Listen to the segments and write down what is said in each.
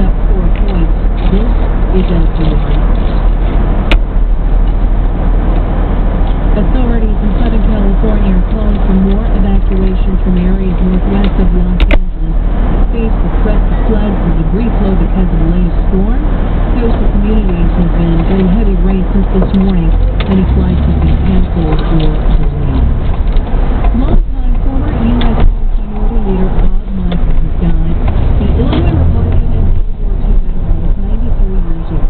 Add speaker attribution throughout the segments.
Speaker 1: up 4 points. This is LPR. Authorities in Southern California are calling for more evacuations from areas northwest of Los Angeles. Faced with threats of floods and debris flow because of the latest storm, coastal communities have been getting heavy rain since this morning. Many flights have been canceled or delayed. Longtime former U.S. Minority Leader Bob Michael has died. The Illinois Republican and World War II veteran was 93 years old.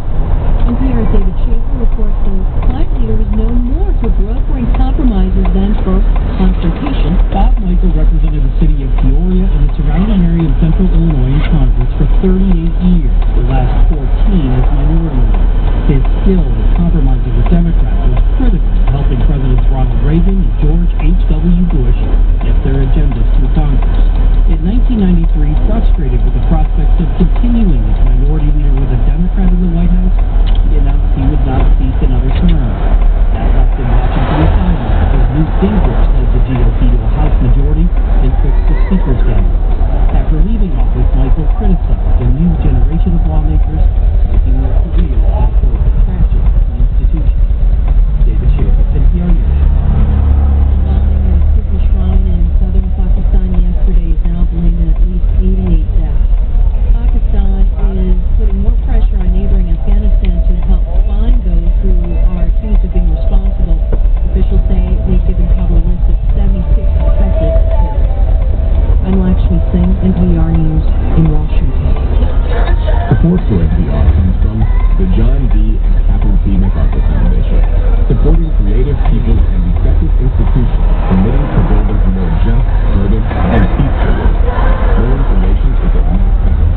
Speaker 1: NPR's David Schaefer reports the Black leader was known more for brokering compromises than for confrontation.
Speaker 2: Bob Michael represented the city of Peoria and the surrounding area of central Illinois in Congress for 38 years, the last 14 as minority leader. His skill in compromising with Democrats was critical in helping Presidents Ronald Reagan and George H.W. Bush get their agendas through Congress. In 1993, frustrated with the prospects of continuing as minority leader with a Democrat in the White House, he announced he would not seek another term. That left him watching from the sidelines as Newt Gingrich led the GOP to a House majority and fixed the Speaker's gavel. After leaving office, Michael criticized a new generation of lawmakers making their careers in quote crashing the institution. David Schaefer, NPR News.
Speaker 1: Bombing at a Sikh shrine in southern Pakistan yesterday is now blamed at least 88 deaths. Pakistan is putting more pressure on neighboring Afghanistan to help find those who are accused of being responsible. Officials say they've given Kabul a list of 76 suspected terrorists. I'm Lakshmi Singh, NPR News in Washington.
Speaker 3: Support for NPR comes from the John D. and Catherine P. MacArthur Foundation, supporting creative people and effective institutions committing to building a more just, verdant, and peaceful world. More information is at Midtown.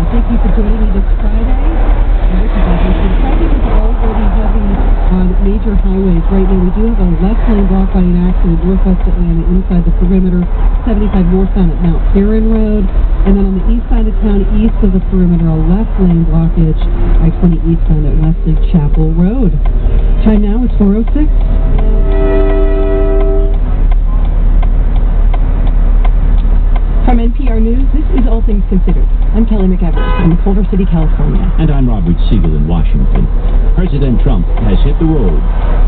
Speaker 1: Thank you for joining me this Friday. Traffic is already heavy on major highways. Right now we do have a left lane blocked by an accident northwest Atlanta inside the perimeter, 75 northbound at Mount Heron Road. And then on the east side of town, east of the perimeter, a left lane blockage, I-20 eastbound at Wesley Chapel Road. Time now is 4:06. From NPR News, this is All Things Considered. I'm Kelly McEvers in Culver City, California.
Speaker 4: And I'm Robert Siegel in Washington. President Trump has hit the road.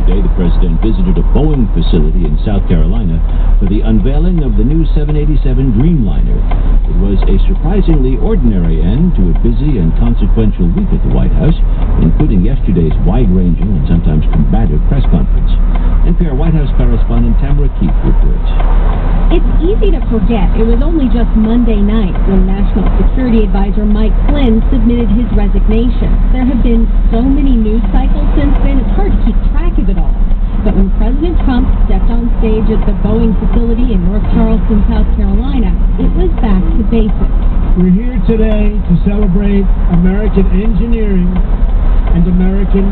Speaker 4: Today, the president visited a Boeing facility in South Carolina for the unveiling of the new 787 Dreamliner. It was a surprisingly ordinary end to a busy and consequential week at the White House, including yesterday's wide-ranging and sometimes combative press conference. NPR White House correspondent Tamara Keith reports.
Speaker 5: It's easy to forget it was only just Monday night when National Security Advisor Mike Flynn submitted his resignation. There have been so many news cycles since then, it's hard to keep track of it all. But when President Trump stepped on stage at the Boeing facility in North Charleston, South Carolina, it was back to basics.
Speaker 6: We're here today to celebrate American engineering and American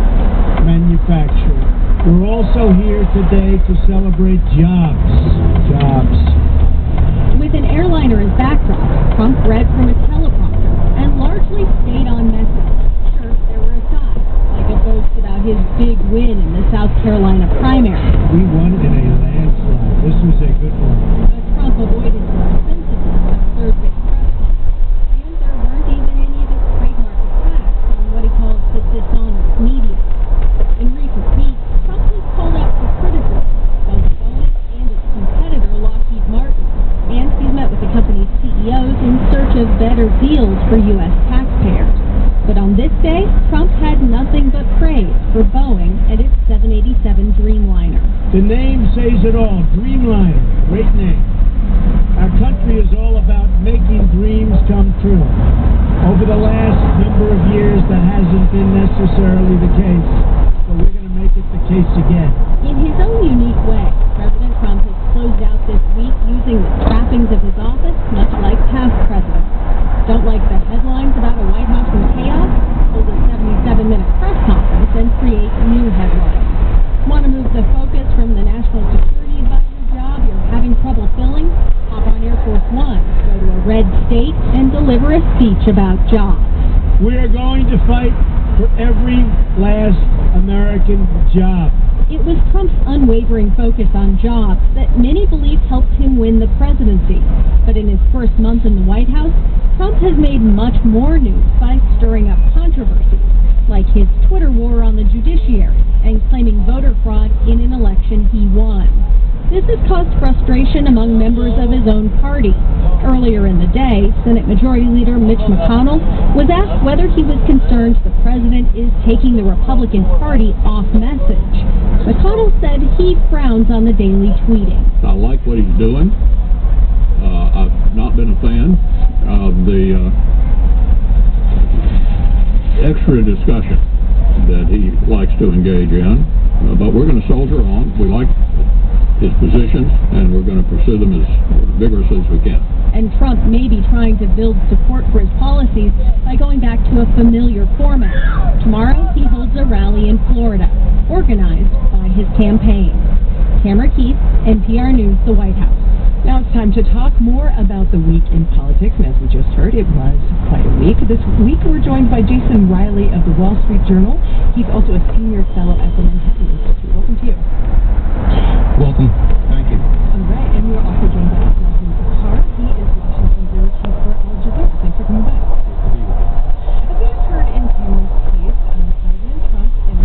Speaker 6: manufacturing. We're also here today to celebrate jobs.
Speaker 5: With an airliner as backdrop, Trump read from a teleprompter and largely stayed on message. Sure, there were asides, like a boast about his big win in the South Carolina primary.
Speaker 6: We won in a landslide. This was a good one.
Speaker 5: But Trump avoided the defensiveness of Thursday's press conference, and there weren't even any of his trademark attacks on what he calls the dishonest media. In recent weeks, Trump has called out for criticism of Boeing and its competitor Lockheed Martin, and he's met with the company's CEOs in search of better deals for U.S. taxpayers. But on this day, Trump had nothing but praise for Boeing and its 787 Dreamliner.
Speaker 6: The name says it all. Dreamliner. Great name. Our country is all about making dreams come true. Over the last number of years, that hasn't been necessarily the case. But we're going to make it the case again.
Speaker 5: In his own unique way, President Trump has closed out this week using the trappings of his office, much like past presidents. Don't like the headlines about a White House in chaos? Hold a 77-minute press conference and create new headlines. Want to move the focus from the National Security Advisor job you're having trouble filling? Hop on Air Force One, go to a red state, and deliver a speech about jobs.
Speaker 6: We are going to fight for every last American job.
Speaker 5: It was Trump's unwavering focus on jobs that many believe helped him win the presidency. But in his first month in the White House, Trump has made much more news by stirring up controversies, like his Twitter war on the judiciary and claiming voter fraud in an election he won. This has caused frustration among members of his own party. Earlier in the day, Senate Majority Leader Mitch McConnell was asked whether he was concerned the president is taking the Republican Party off message. McConnell said he frowns on the daily tweeting.
Speaker 7: I like what he's doing. I've not been a fan of the extra discussion that he likes to engage in, but we're going to soldier on. We like his positions, and we're going to pursue them as vigorously as we can.
Speaker 5: And Trump may be trying to build support for his policies by going back to a familiar format. Tomorrow, he holds a rally in Florida, organized by his campaign. Tamara Keith, NPR News, the White House.
Speaker 1: Now it's time to talk more about the week in politics. And as we just heard, it was quite a week. This week we're joined by Jason Riley of the Wall Street Journal. He's also a senior fellow at the Manhattan Institute. Welcome to you.
Speaker 3: Welcome. Thank you.
Speaker 1: All right, and we're also joined by Ibrahim Bakar. He is Washington Bureau Chief for Al Jazeera. Thanks for coming back. As we just heard in Tamara's piece, President Trump is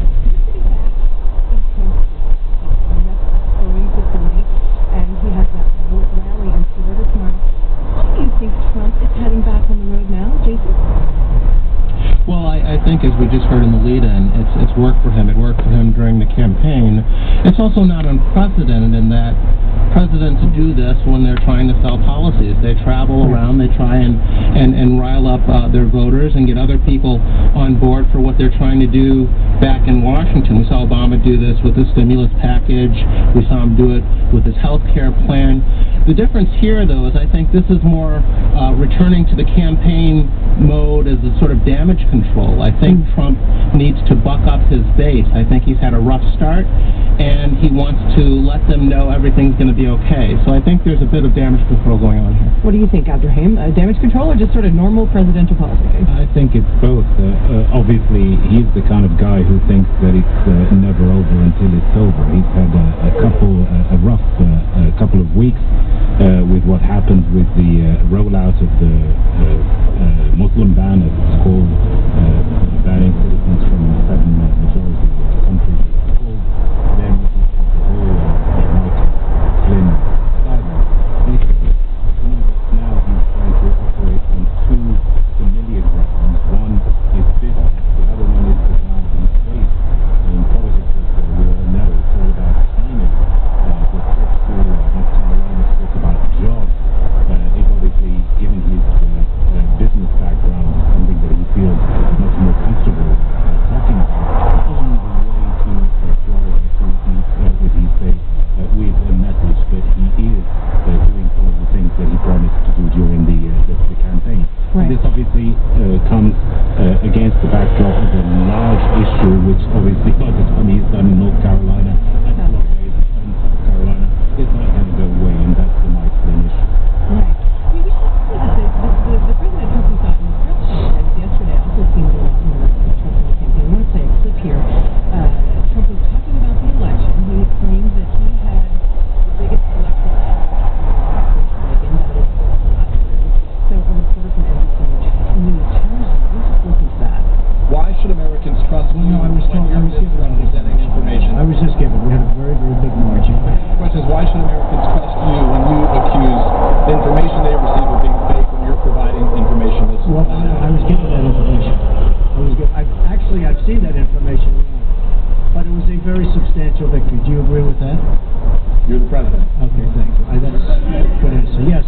Speaker 1: pretty back in Kansas. He's going to Philly, and he has that rally in Florida tomorrow. How do you think Trump is heading back on the road now, Jason?
Speaker 2: Well, I think, as we just heard in the lead-in, it's worked for him. It worked for him during the campaign. It's also not unprecedented in that presidents do this when they're trying to sell policies. They travel around, they try and rile up their voters and get other people on board for what they're trying to do back in Washington. We saw Obama do this with the stimulus package. We saw him do it with his health care plan. The difference here, though, is I think this is more returning to the campaign mode as a sort of damage control. I think Trump needs to buck up his base. I think he's had a rough start, and he wants to let them know everything's going to be okay. So I think there's a bit of damage control going on here.
Speaker 1: What do you think, Abdurrahim? Damage control or just sort of normal presidential policy?
Speaker 8: I think it's both. Obviously, he's the kind of guy who thinks that it's never over until it's over. He's had a rough couple of weeks with what happened with the rollout of the Muslim ban, as it's called, banning citizens from 7 majority countries. It's called. Then the whole Mike Flynn saga. Basically, now he's trying to operate on 2 familiar grounds. One is business, the other one is the ground in space. In politics, as we all know, it's all about timing. The trip to North Carolina, talk about jobs, is obviously, given his business background, something that he feels much more comfortable talking about on the way to Florida to meet with his base with a message that he is doing some of the things that he promised to do during the campaign.
Speaker 1: Right.
Speaker 8: This obviously comes against the backdrop of a large issue, which obviously by the time he's done in North Carolina and Florida and South Carolina, is not going to go away, and that's the Mike Flynn issue.
Speaker 1: Right. I mean, we should say that the President Trump we saw in the press conference yesterday also seemed a lot more Trump in the campaign. I want to play a clip here. Trump was talking about the election. He claimed that he had the biggest electoral Reagan, that is so a reporter from NBC News challenged him. Let's just listen to that.
Speaker 9: Why should Americans trust you when you're misrepresenting information?
Speaker 6: I was just given. We had a very, very big margin.
Speaker 9: The question is, why should Americans trust you when you accuse the information they receive of being fake when you're providing information that's
Speaker 6: Well, I was given that information. I've seen that information, but it was a very substantial victory. Do you agree with that?
Speaker 9: You're the president.
Speaker 6: Okay, thank you. That's a good answer. Yes.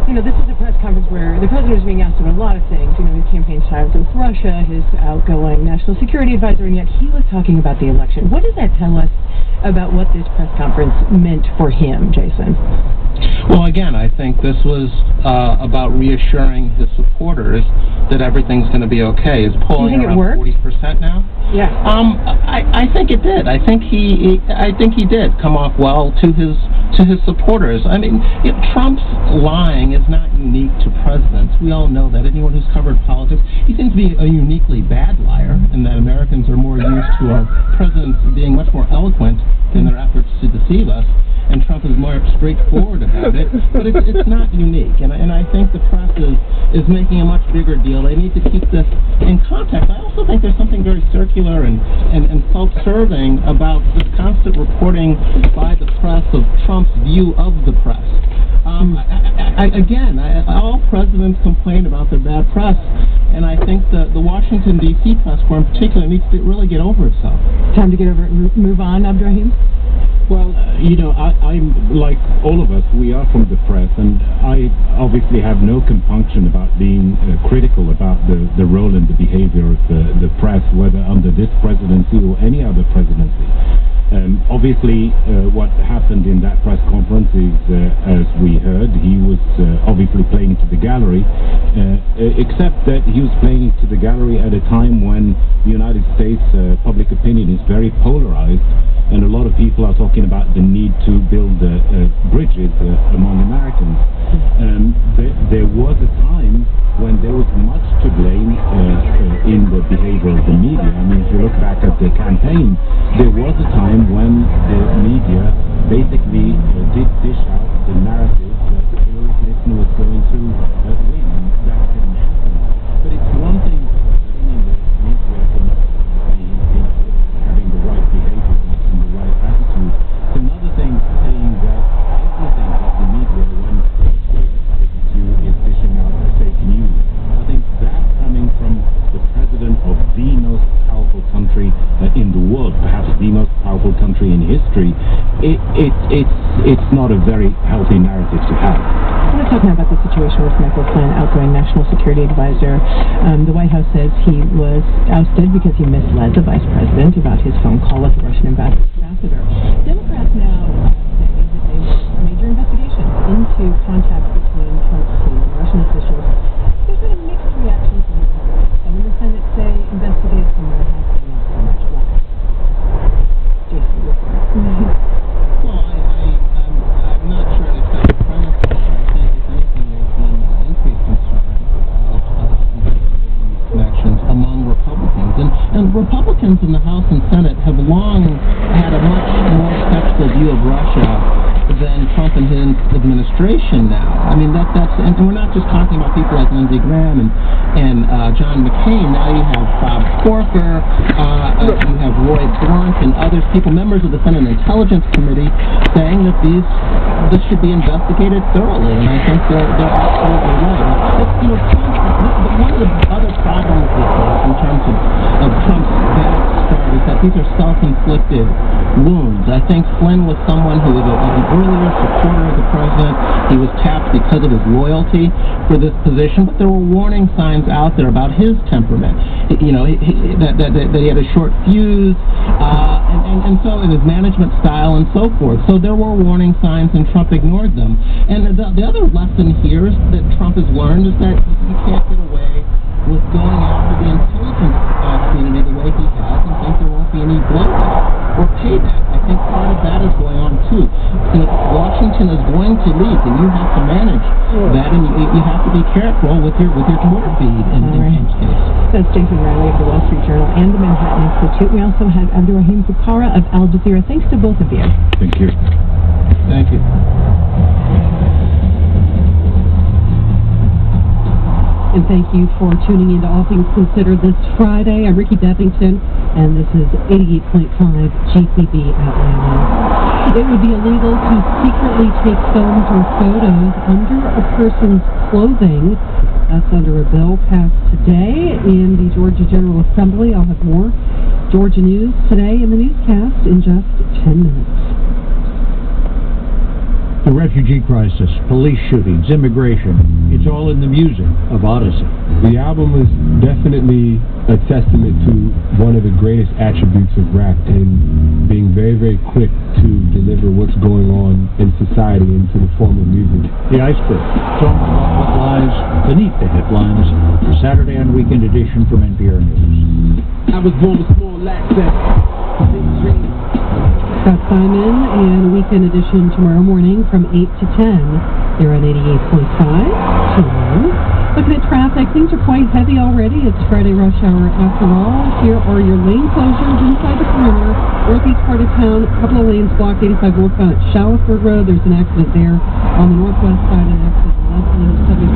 Speaker 1: You know, this is a press conference where the president was being asked about a lot of things. You know, his campaign ties with Russia, his outgoing national security advisor, and yet he was talking about the election. What does that tell us about what this press conference meant for him, Jason?
Speaker 2: Well, again, I think this was about reassuring his supporters that everyth's going to be okay. His polling around 40% now.
Speaker 1: Yeah.
Speaker 2: I think it did. I think he did come off well to his supporters. I mean, Trump's lying is not unique to presidents. We all know that. Anyone who's covered politics, he seems to be a uniquely bad liar, in that Americans are more used to our presidents being much more eloquent in their efforts to
Speaker 10: deceive us, and Trump is more straightforward about it. But it's not unique, and I think the press is making a much bigger deal. They need to keep this in context. I also think there's something very circular and self-serving about this constant reporting by the press of Trump's view of the press. All presidents complain about their bad press, and I think the Washington, D.C. press corps in particular needs to really get over itself.
Speaker 1: Time to get over it and move on, Abdrahim?
Speaker 8: Well, I'm like all of us, we are from the press, and I obviously have no compunction about being critical about the role and the behavior of the press, whether under this presidency or any other presidency. Obviously, what happened in that press conference is, as we heard, he was obviously playing to the gallery, except that he was playing to the gallery at a time when the United States public opinion is very polarized, and a lot of people are talking about the need to build bridges among Americans. There was a time when there was much to blame in the behavior of the media. I mean, if you look back at the campaign, there was a time when the media basically did dish out the narrative that Hillary Clinton was going to win. That didn't happen. But it's one thing blaming the media for not having the right behavior and the right attitude. It's another thing saying that everything that the media, when criticizes you, is dishing out fake news. I think that coming from the president of the most powerful country in the world, perhaps the most powerful country in history, it's not a very healthy narrative to have.
Speaker 1: We're talking about the situation with Michael Flynn, outgoing National Security Advisor. The White House says he was ousted because he misled the Vice President about his phone call with the Russian ambassador. Democrats now say that they want a major investigation into contacts between Trump's team and Russian officials. There's been a mixed reaction from Republicans. Some in the Senate say investigate, some in the House say not so much less. Jason, your thoughts?
Speaker 10: Well, I'm not sure I accept the premise. I think, if anything, there's been increased concern about connections among Republicans. And Republicans in the House and Senate have long had a much more skeptical view of Russia than Trump and his administration now. I mean, and we're not just talking about people like Lindsey Graham and John McCain. Now you have Bob Corker, you have Roy Blunt and others, members of the Senate Intelligence Committee, saying that this should be investigated thoroughly, and I think they're absolutely right. But one of the other problems with this, in terms of Trump's backstory, is that these are self-inflicted wounds. I think Flynn was someone who was an earlier supporter of the president. He was tapped because of his loyalty for this position, but there were warning signs out there about his temperament. That he had a short fuse, and so in his management style and so forth. So there were warning signs, and Trump ignored them. And the other lesson here is that Trump has learned is that you can't get away with going after the intelligence community the way he has and think there won't be any blowback or payback. I think part of that is going on too. Washington is going to leak, and you have to manage that, and you have to be careful with your Twitter feed in Trump's case.
Speaker 1: That's Jason Riley of the Wall Street Journal and the Manhattan Institute. We also had Abdrahim Bukhara of Al Jazeera. Thanks to both of you.
Speaker 8: Thank you.
Speaker 10: Thank you.
Speaker 1: And thank you for tuning in to All Things Considered this Friday. I'm Ricky Bevington, and this is 88.5 GCB Atlanta. It would be illegal to secretly take films or photos under a person's clothing. That's under a bill passed today in the Georgia General Assembly. I'll have more Georgia news today in the newscast in just 10 minutes.
Speaker 6: The refugee crisis, police shootings, immigration, it's all in the music of Odyssey.
Speaker 3: The album is definitely a testament to one of the greatest attributes of rap in being very, very quick to deliver what's going on in society into the form of music.
Speaker 6: The Iceberg, talking about what lies beneath the headlines, the Saturday and Weekend edition from NPR News.
Speaker 3: I was born with small access, big dreams.
Speaker 1: Scott Simon and Weekend Edition tomorrow morning from 8 to 10 here on 88.5. Tomorrow. Looking at traffic, things are quite heavy already. It's Friday rush hour after all. Here are your lane closures inside the perimeter. Northeast part of town, a couple of lanes blocked, 85 northbound at Huff Road. There's an accident there. On the northwest side, an accident left lane 75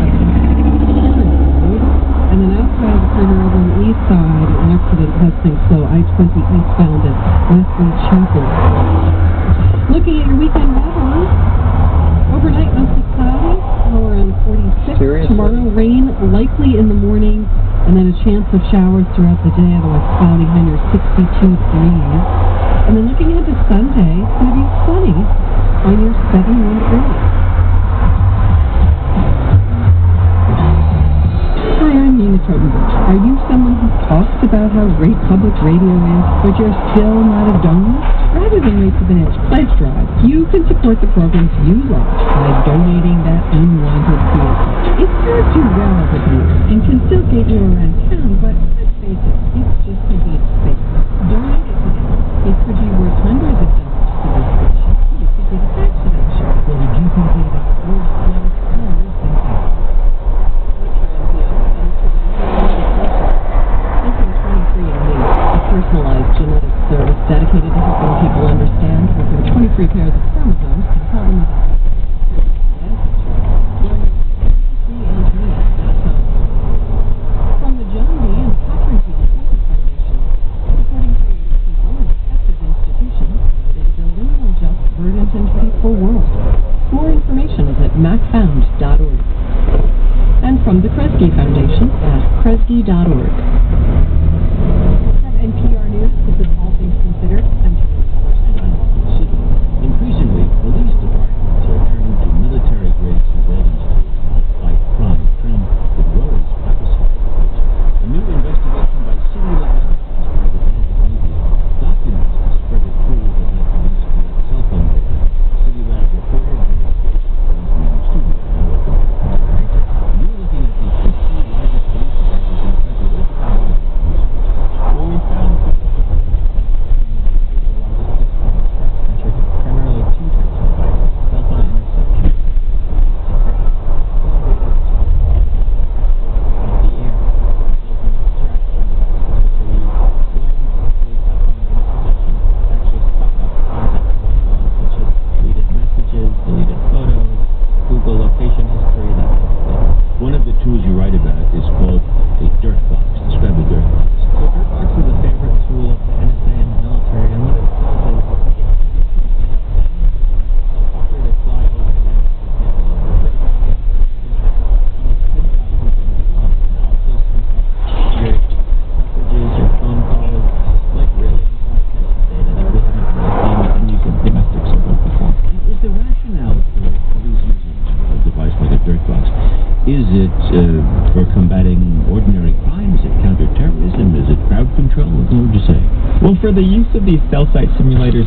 Speaker 1: Road. And then outside of the perimeter over on the east side, an accident has things slow. I-20 eastbound at Wesley Chapel. Looking at your weekend weather, overnight mostly cloudy, low around 46.
Speaker 10: Seriously?
Speaker 1: Tomorrow, rain likely in the morning, and then a chance of showers throughout the day, otherwise cloudy, high near 62 degrees. And then looking ahead to Sunday, it's going to be sunny, high near 71 degrees. Hi, I'm Nina Trottenberg. Are you someone who talks about how great public radio is, but you're still not a donor? Rather than wait for the next pledge drive, you can support the programs you love by donating that unwanted fuel. It serves you well as a viewer and can still get you around town, but let's face it, it's just taking up space. Donate it today. It could be worth hundreds of dollars to this station. You could get a tax deduction. Go to gpv.org/dollars and tax. Personalized genetic service dedicated to helping people understand what their 23 pairs of chromosomes can tell them about. From the John D. and Catherine P. Foundation, supporting creative people in effective institutions, they build a more just, verdant, and peaceful world. More information is at macfound.org. And from the Kresge Foundation at kresge.org. NPR News, this is All Things Considered. I'm
Speaker 4: Increasingly, police departments are turning to military-grade surveillance tools to fight crime, trimmed with Rory's privacy. A new investigation by City Labs, by the DLD media, documents the spread of tools that let police collect cell phone data. City Lab reporter George Fish joins me in the studio. You're looking at the two largest police departments in the country. What
Speaker 10: Well, we found the primarily two types of devices, cell phone interception, off the air, cell phone extraction devices, which are used when police have phone in possession to actually suck up content from the phone, such as deleted messages, deleted photos, Google location history, that type of thing.
Speaker 4: One of the tools you write about is called a dirt box. Describe the dirt box.
Speaker 10: So DirtBox is a favorite tool of the NSA and the military, and what it does is it picks up helicopter to fly overhead, for example, a critical and it spits out who's in the phone. It also spits out your messages, your phone calls, like really sensitive data that we haven't really seen in using domestic servers before.
Speaker 4: Is the rationale for police using a device like a dirt box, is it for combating ordinary crime? Is it counterterrorism? Is it crowd control? What would you say?
Speaker 10: Well, for the use of these cell site simulators,